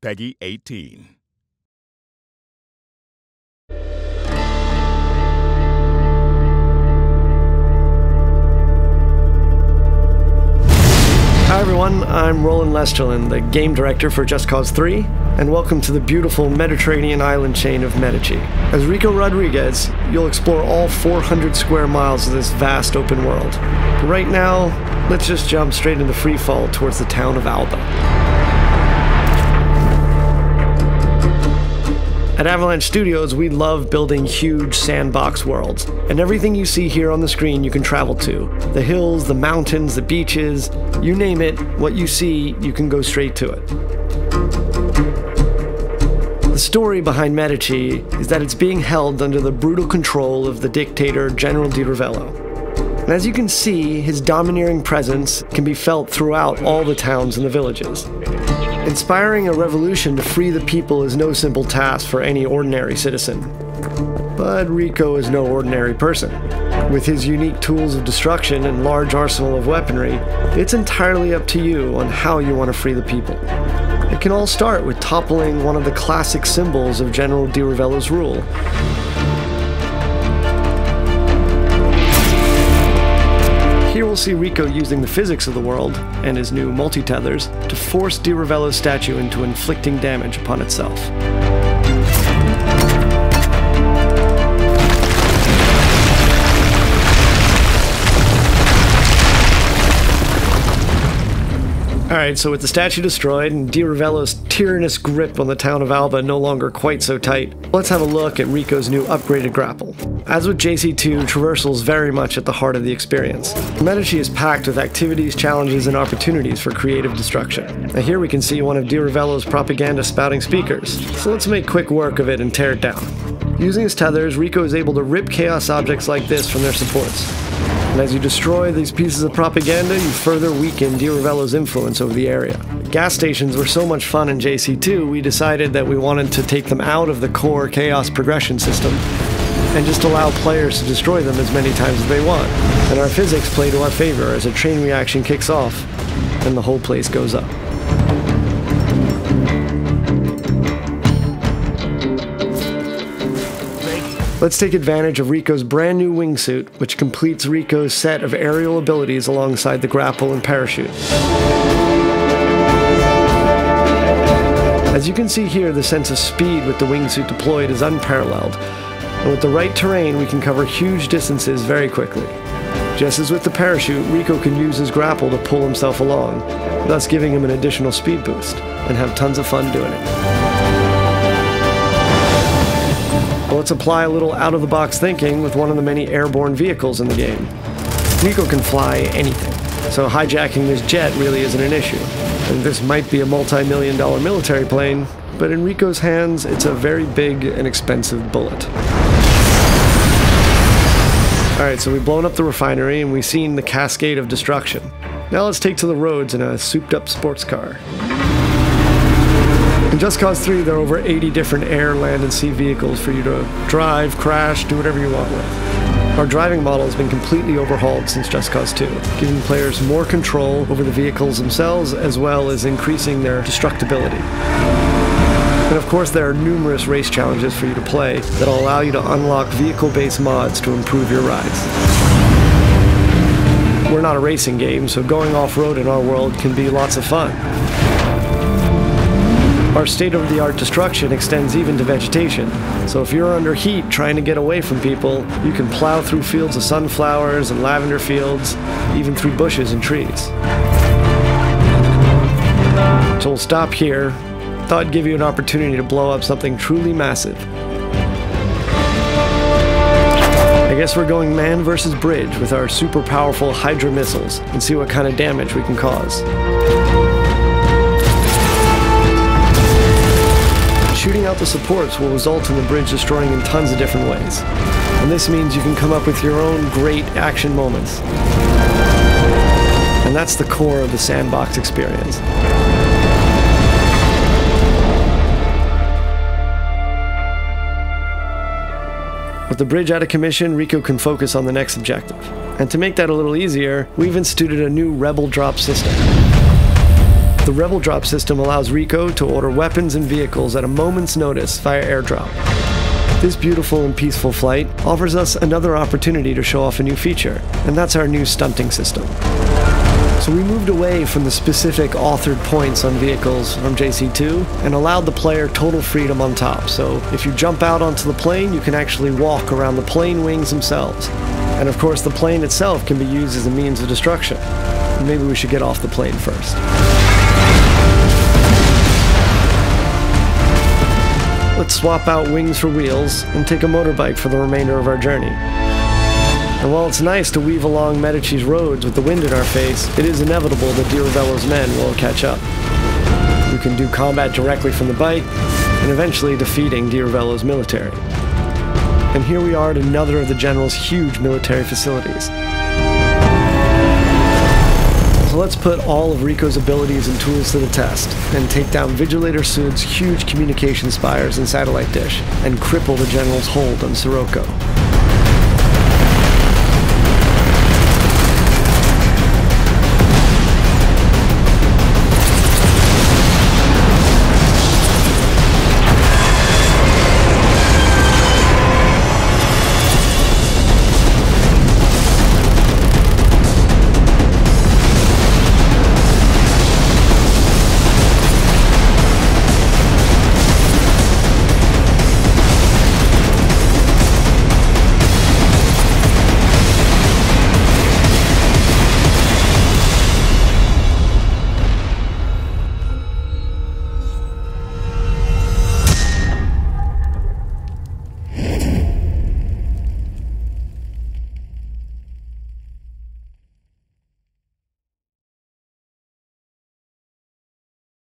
Peggy 18. Hi everyone, I'm Roland Lesterlin, the game director for Just Cause 3, and welcome to the beautiful Mediterranean island chain of Medici. As Rico Rodriguez, you'll explore all 400 square miles of this vast open world. But right now, let's just jump straight into free fall towards the town of Alba. At Avalanche Studios, we love building huge sandbox worlds, and everything you see here on the screen you can travel to. The hills, the mountains, the beaches, you name it, what you see, you can go straight to it. The story behind Medici is that it's being held under the brutal control of the dictator General Di Ravello. And as you can see, his domineering presence can be felt throughout all the towns and the villages. Inspiring a revolution to free the people is no simple task for any ordinary citizen. But Rico is no ordinary person. With his unique tools of destruction and large arsenal of weaponry, it's entirely up to you on how you want to free the people. It can all start with toppling one of the classic symbols of General Di Ravello's rule. Here we'll see Rico using the physics of the world, and his new multi-tethers, to force Di Ravello's statue into inflicting damage upon itself. Alright, so with the statue destroyed and Di Ravello's tyrannous grip on the town of Alba no longer quite so tight, let's have a look at Rico's new upgraded grapple. As with JC2, traversal is very much at the heart of the experience. Medici is packed with activities, challenges, and opportunities for creative destruction. Now here we can see one of Di Ravello's propaganda spouting speakers, so let's make quick work of it and tear it down. Using his tethers, Rico is able to rip chaos objects like this from their supports. And as you destroy these pieces of propaganda, you further weaken Di Ravello's influence over the area. Gas stations were so much fun in JC2, we decided that we wanted to take them out of the core chaos progression system and just allow players to destroy them as many times as they want. And our physics play to our favor as a chain reaction kicks off and the whole place goes up. Let's take advantage of Rico's brand new wingsuit, which completes Rico's set of aerial abilities alongside the grapple and parachute. As you can see here, the sense of speed with the wingsuit deployed is unparalleled, and with the right terrain we can cover huge distances very quickly. Just as with the parachute, Rico can use his grapple to pull himself along, thus giving him an additional speed boost, and have tons of fun doing it. Let's apply a little out-of-the-box thinking with one of the many airborne vehicles in the game. Rico can fly anything, so hijacking this jet really isn't an issue. And this might be a multi-million-dollar military plane, but in Rico's hands, it's a very big and expensive bullet. Alright, so we've blown up the refinery and we've seen the cascade of destruction. Now let's take to the roads in a souped-up sports car. In Just Cause 3, there are over 80 different air, land, and sea vehicles for you to drive, crash, do whatever you want with. Our driving model has been completely overhauled since Just Cause 2, giving players more control over the vehicles themselves, as well as increasing their destructibility. And of course, there are numerous race challenges for you to play that will allow you to unlock vehicle-based mods to improve your rides. We're not a racing game, so going off-road in our world can be lots of fun. Our state-of-the-art destruction extends even to vegetation, so if you're under heat trying to get away from people, you can plow through fields of sunflowers and lavender fields, even through bushes and trees. So we'll stop here. Thought I'd give you an opportunity to blow up something truly massive. I guess we're going man versus bridge with our super powerful Hydra missiles and see what kind of damage we can cause. Shooting out the supports will result in the bridge destroying in tons of different ways. And this means you can come up with your own great action moments. And that's the core of the sandbox experience. With the bridge out of commission, Rico can focus on the next objective. And to make that a little easier, we've instituted a new Rebel drop system. The Rebel Drop system allows Rico to order weapons and vehicles at a moment's notice via airdrop. This beautiful and peaceful flight offers us another opportunity to show off a new feature, and that's our new Stunting System. So we moved away from the specific authored points on vehicles from JC2 and allowed the player total freedom on top. So if you jump out onto the plane, you can actually walk around the plane wings themselves. And of course, the plane itself can be used as a means of destruction. Maybe we should get off the plane first. Let's swap out wings for wheels and take a motorbike for the remainder of our journey. And while it's nice to weave along Medici's roads with the wind in our face, it is inevitable that Di Ravello's men will catch up. We can do combat directly from the bike, and eventually defeating Di Ravello's military. And here we are at another of the General's huge military facilities. So let's put all of Rico's abilities and tools to the test, and take down Vigilator Sud's huge communication spires and satellite dish, and cripple the General's hold on Sirocco.